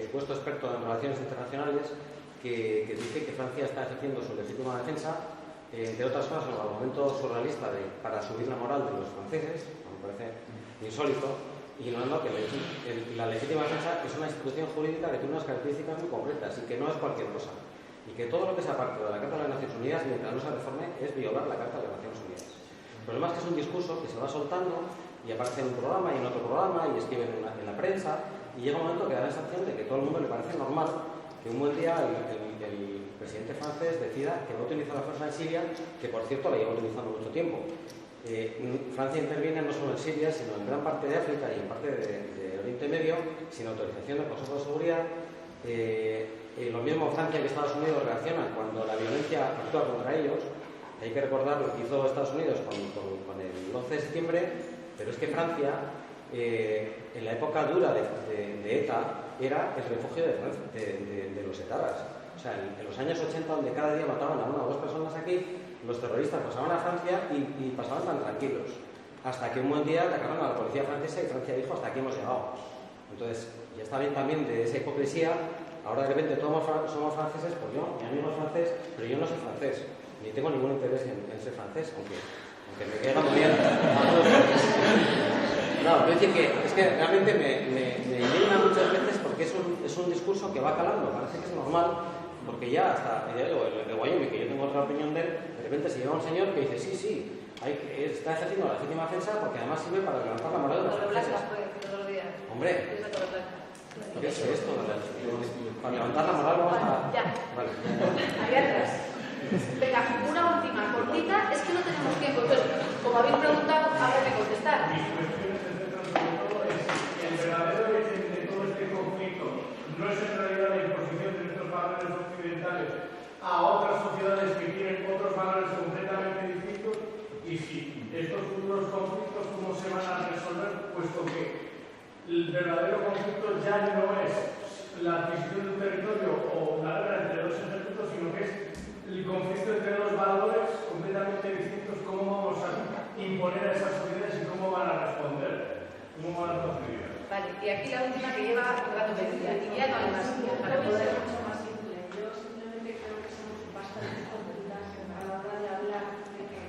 supuesto experto en relaciones internacionales que dice que Francia está ejerciendo su legítima defensa, entre otras cosas, el argumento surrealista para subir la moral de los franceses, me parece insólito, y ignorando que la legítima defensa es una institución jurídica que tiene unas características muy concretas y que no es cualquier cosa. Y que todo lo que sea parte de la Carta de las Naciones Unidas, mientras no se reforme, es violar la Carta de las Naciones Unidas. El problema es que es un discurso que se va soltando y aparece en un programa y en otro programa y escriben en la prensa, y llega un momento que da la sensación de que todo el mundo le parece normal que un buen día el presidente francés decida que va a utilizar la fuerza en Siria, que por cierto la lleva utilizando mucho tiempo. Francia interviene no solo en Siria, sino en gran parte de África y en parte de Oriente Medio, sin autorización del Consejo de Seguridad. Lo mismo Francia que Estados Unidos reaccionan cuando la violencia actúa contra ellos. Hay que recordar lo que hizo Estados Unidos con el 11 de septiembre, pero es que Francia, en la época dura de ETA, era el refugio de los etaras. O sea, en los años 80, donde cada día mataban a una o dos personas aquí, los terroristas pasaban a Francia y pasaban tan tranquilos. Hasta que un buen día atacaron a la policía francesa y Francia dijo: hasta aquí hemos llegado. Entonces, ya está bien también de esa hipocresía. Ahora de repente todos somos franceses, pues yo, mi amigo es francés, pero yo no soy francés, ni tengo ningún interés en ser francés, aunque me caiga muy bien a todos los franceses. No, quiero decir que es que realmente me indigna muchas veces porque es un discurso que va calando, parece que es normal, porque ya hasta el de Wyoming, que yo tengo otra opinión de él, de repente se lleva un señor que dice sí, está ejerciendo la legítima defensa porque además sirve para levantar la moral de los franceses. Hombre, ¿qué es esto? Para levantar la moral vamos a... Ya. Vale. Ahí atrás. Venga, una última, cortita, es que no tenemos tiempo. Entonces, como habéis preguntado, habrá que contestar. Mis cuestiones de centro sobre todo es el verdadero origen de todo este conflicto no es en realidad la imposición de nuestros valores occidentales a otras sociedades que tienen otros valores completamente distintos, y si estos futuros conflictos cómo se van a resolver, puesto que el verdadero conflicto ya no es la adquisición de un territorio o la guerra entre dos ejércitos, sino que es el conflicto entre dos valores completamente distintos, cómo vamos a imponer a esas sociedades y cómo van a responder, cómo van a proceder. Vale, y aquí la última que lleva rato de día, y ya no hay más para poder... mucho más simple. Yo simplemente creo que somos bastante completas a la hora de hablar de que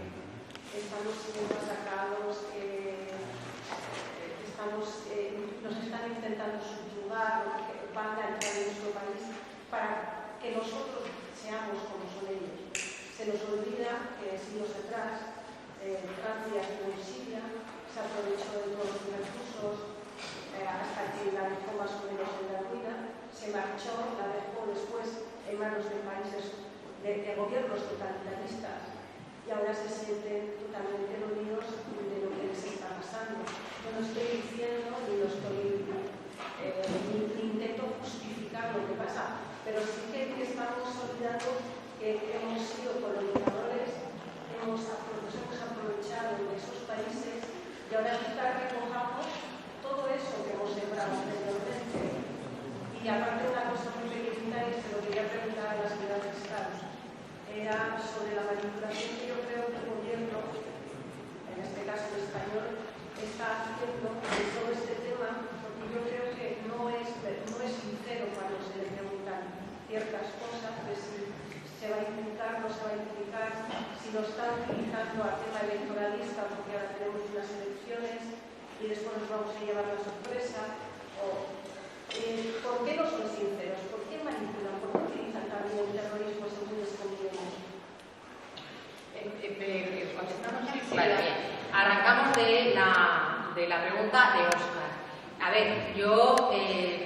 estamos siendo sacados, nos están intentando subyugar, van a entrar en nuestro país para que nosotros seamos como son ellos. Se nos olvida que siglos atrás Francia estuvo en Siria, se aprovechó de todos los recursos hasta que la dejó más o menos en la ruina, se marchó, la dejó después en manos de países, de gobiernos totalitaristas, y ahora se sienten totalmente dolidos de lo que les está pasando. No lo estoy diciendo ni intento justificar lo que pasa, pero sí que estamos olvidando que hemos sido colonizadores, nos hemos aprovechado si lo están utilizando al tema electoralista porque ahora tenemos unas elecciones y después nos vamos a llevar la sorpresa, o ¿por qué no son sinceros? ¿Por qué manipulan? ¿Por qué utilizan también el terrorismo según les conviene? ¿Contestamos? Vale, bien. Arrancamos de la pregunta de Óscar. A ver, yo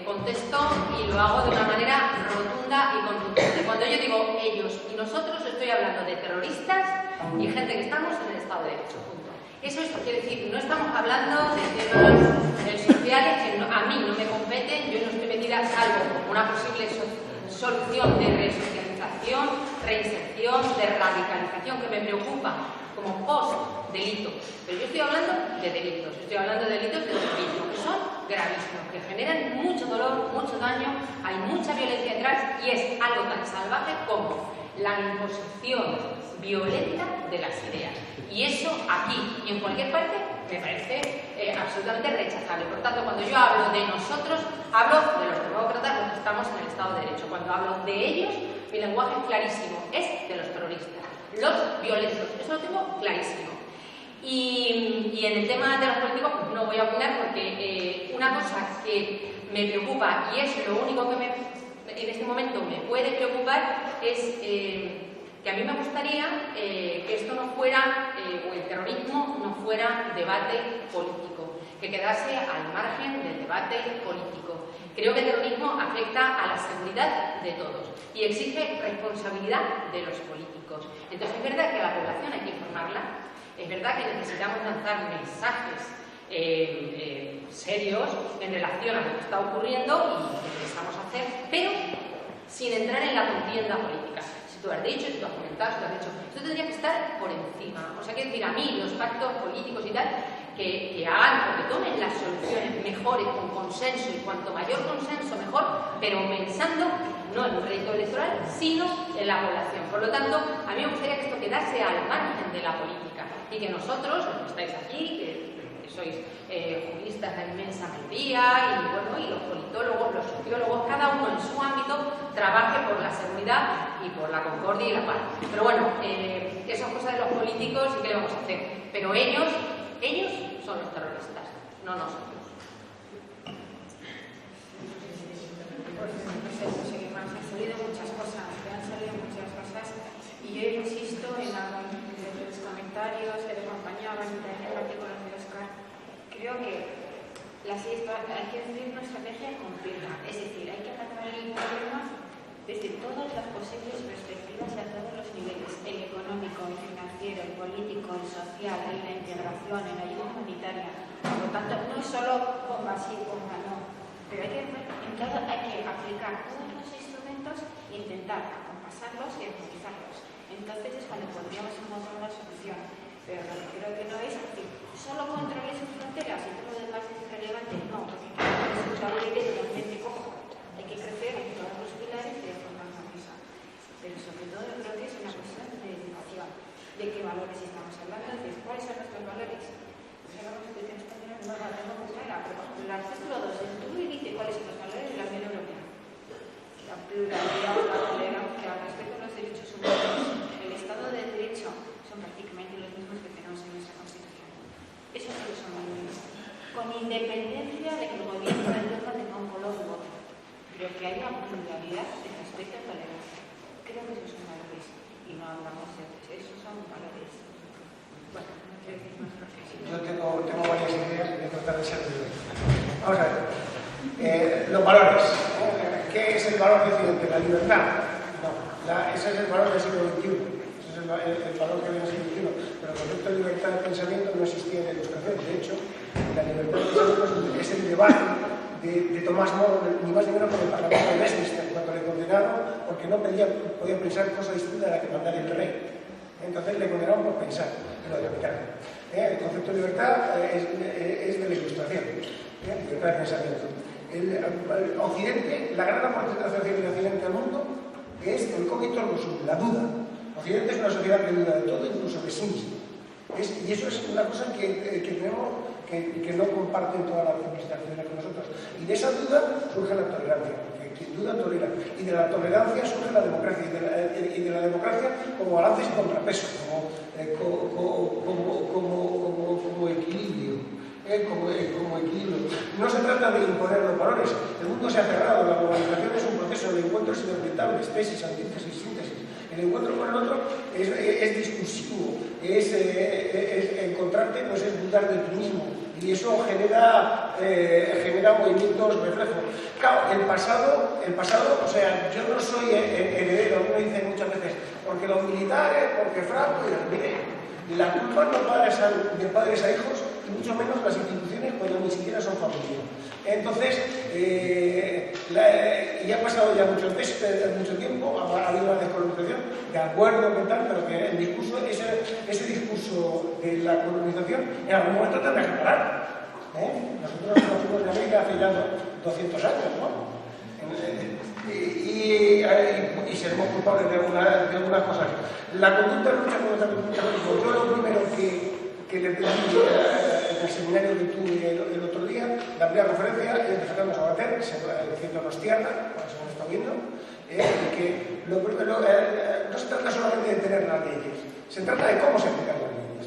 contesto y lo hago de una manera rotunda y contundente. Cuando yo digo ellos y nosotros, estoy hablando de terroristas y gente que estamos en el Estado de Derecho. Punto. Eso quiere decir, no estamos hablando de temas sociales que a mí no me competen, yo no estoy metida salvo como una posible solución de resocialización, reinserción, de radicalización que me preocupa como post-delito. Pero yo estoy hablando de delitos, estoy hablando de delitos de terrorismo, que son gravísimos, que generan mucho dolor, mucho daño, hay mucha violencia detrás y es algo tan salvaje como la imposición violenta de las ideas. Y eso aquí y en cualquier parte me parece absolutamente rechazable. Por tanto, cuando yo hablo de nosotros, hablo de los demócratas, los que estamos en el Estado de Derecho. Cuando hablo de ellos, mi lenguaje es clarísimo, es de los terroristas, los violentos, eso lo tengo clarísimo. Y en el tema de los políticos, pues no voy a opinar porque una cosa que me preocupa y es lo único que en este momento me puede preocupar es que a mí me gustaría que esto no fuera, o el terrorismo no fuera debate político, que quedase al margen del debate político. Creo que el terrorismo afecta a la seguridad de todos y exige responsabilidad de los políticos. Entonces es verdad que a la población hay que informarla, es verdad que necesitamos lanzar mensajes serios en relación a lo que está ocurriendo y lo que pensamos hacer, pero sin entrar en la contienda política. Si tú has dicho, si tú has comentado, si tú has dicho, esto tendría que estar por encima. O sea, que decir, a mí los pactos políticos y tal, que hagan o que tomen las soluciones mejores con consenso, y cuanto mayor consenso mejor, pero pensando no en un rédito electoral, sino en la población. Por lo tanto, a mí me gustaría que esto quedase al margen de la política y que nosotros, los que estáis aquí, que sois juristas de inmensa mayoría, y bueno, y los politólogos, los sociólogos, cada uno en su ámbito, trabaje por la seguridad y por la concordia y la paz. Pero bueno, eso es cosa de los políticos y qué le vamos a hacer. Pero ellos son los terroristas, no nosotros. Pues no sé, seguir más. Han salido muchas cosas, y yo insisto en los comentarios que te acompañaban y también el artículo de Óscar. Creo que hay que hacer una estrategia completa, es decir, hay que atacar el problema desde todas las posibles perspectivas y a todos los niveles, el económico, el financiero, el político, el social, en la integración, en la ayuda humanitaria. Por lo tanto, no es solo bomba sí, bomba no, pero hay que aplicar todos los instrumentos e intentar acompasarlos y armonizarlos. Entonces es cuando podríamos encontrar una solución. Pero lo que creo que no es decir, solo controles sus fronteras y todo lo demás es irrelevante. No, porque es un tablero totalmente cojo. Hay que crecer en todos los pilares de forma armoniosa. Pero sobre todo yo creo que es una cuestión de educación. ¿De qué valores estamos hablando? De cuáles son nuestros valores. Pues ahora que tenemos que tener una relación muy clara. Pero el artículo 2 del TUI dice cuáles son los valores de la Unión Europea. La pluralidad, la tolerancia, el respeto a los derechos humanos, el Estado de Derecho, son prácticamente los mismos que tenemos en nuestra Constitución. Esos sí son valores. Con independencia de que el gobierno de Europa tenga un color u otro, pero que haya pluralidad de respeto y tolerancia. Creo que esos son valores. Y no hablamos de esos son valores. Bueno, no quiero decir más porque sí. Yo tengo varias ideas y voy a tratar de ser breve. Vamos a ver. Los valores. ¿Qué es el valor de Occidente? La libertad. No, ese es el valor del siglo XXI. Ese es el valor que viene del siglo XXI. Pero el concepto de libertad de pensamiento no existía en la Ilustración. De hecho, la libertad de pensamiento es el debate de Tomás Moro, ni más ni menos por el Parlamento de Westminster, cuando le condenaron porque no podía pensar cosa distinta de la que mandara el rey. Entonces le condenaron por pensar en lo de el concepto de libertad es de la Ilustración, libertad de pensamiento. El Occidente, la gran aportación de Occidente al mundo es el cogito ergo sum, la duda. Occidente es una sociedad que duda de todo, incluso de sí mismo. Y eso es una cosa que tenemos que no comparten todas las civilizaciones con nosotros. Y de esa duda surge la tolerancia, porque quien duda tolera. Y de la tolerancia surge la democracia, y de la democracia como balances y contrapesos, como equilibrio. Como equilibrio. No se trata de imponer los valores. El mundo se ha cerrado, la globalización es un proceso de encuentros inevitables, tesis, antítesis, síntesis. El encuentro con el otro es discursivo, es encontrarte, no es dudar de ti mismo. Y eso genera movimientos reflejos. Claro, el pasado, o sea, yo no soy heredero, me dicen muchas veces, porque los militares, porque Franco, mire, la culpa no pasa de padres a hijos, y mucho menos las instituciones cuando ni siquiera son familia. Entonces, ya ha pasado ya mucho tiempo, ha habido una descolonización, de acuerdo con tal, pero que el discurso, ese discurso de la colonización en algún momento tendrá que parar. Nosotros nos fuimos de América hace ya 200 años, ¿no? Y seremos culpables de algunas cosas. La conducta de lucha contra el terrorismo, yo lo primero que le pedí en el seminario que tuve el otro día, la primera conferencia, es de Fernando Sabater, diciendo nos tierra, como se nos está viendo, que lo primero, no se trata solamente de tener las leyes, se trata de cómo se aplican las leyes,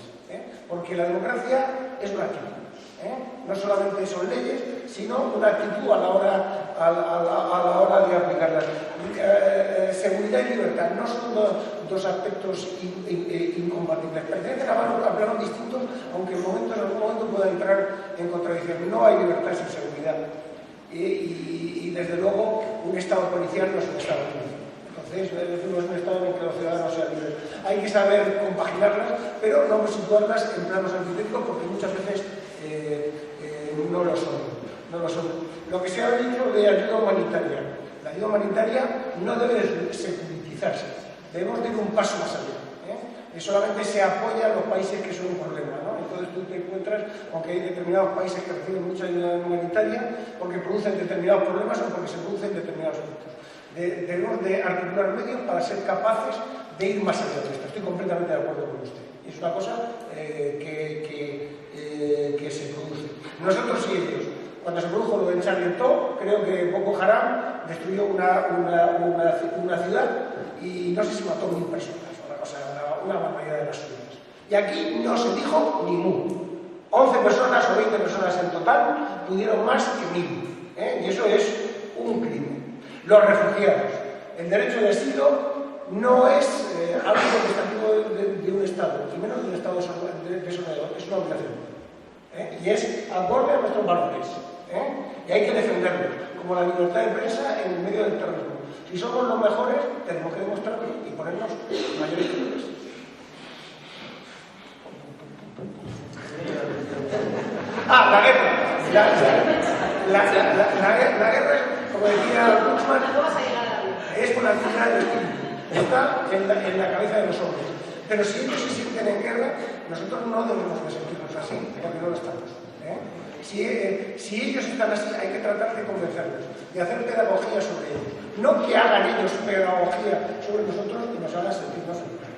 porque la democracia es una actitud. No solamente son leyes, sino una actitud a la hora de aplicarlas. Seguridad y libertad no son dos aspectos incompatibles. Pertenecen a planos distintos, aunque en algún momento pueda entrar en contradicción. No hay libertad sin seguridad. Y desde luego, un Estado policial no es un Estado libre. Entonces, no es un Estado en el que los ciudadanos sean libres. Hay que saber compaginarlas, pero no situarlas en planos antitéticos, porque muchas veces no lo son. Lo que se ha dicho de ayuda humanitaria. La ayuda humanitaria no debe securitizarse. Debemos de ir un paso más allá. Solamente se apoya a los países que son un problema, ¿no? Entonces tú te encuentras, aunque hay determinados países que reciben mucha ayuda humanitaria, porque producen determinados problemas o porque se producen determinados efectos. Debemos de articular medios para ser capaces de ir más allá de esto. Estoy completamente de acuerdo con usted. Es una cosa que se produce. Nosotros y ellos. Cuando se produjo lo de Charlie Hebdo, creo que Boko Haram destruyó una ciudad y no sé si mató 1000 personas, una barbaridad de las suyas. Y aquí no se dijo ni mu. 11 personas o 20 personas en total pudieron más que 1000. Y eso es un crimen. Los refugiados. El derecho de asilo no es algo legislativo de un Estado, y menos de un Estado desarrollador, es una obligación. Y es acorde a nuestros valores. Y hay que defenderlos, como la libertad de prensa en el medio del terrorismo. Si somos los mejores, tenemos que demostrarlo y ponernos mayores libres. La guerra. La guerra es, como decía Guzmán, es una actividad del espíritu. Está en la cabeza de los hombres. Pero si ellos se sienten en guerra, nosotros no debemos de sentirnos así, porque no lo estamos. Si ellos están así, hay que tratar de convencerlos, de hacer pedagogía sobre ellos. No que hagan ellos pedagogía sobre nosotros y nos hagan sentirnos en guerra.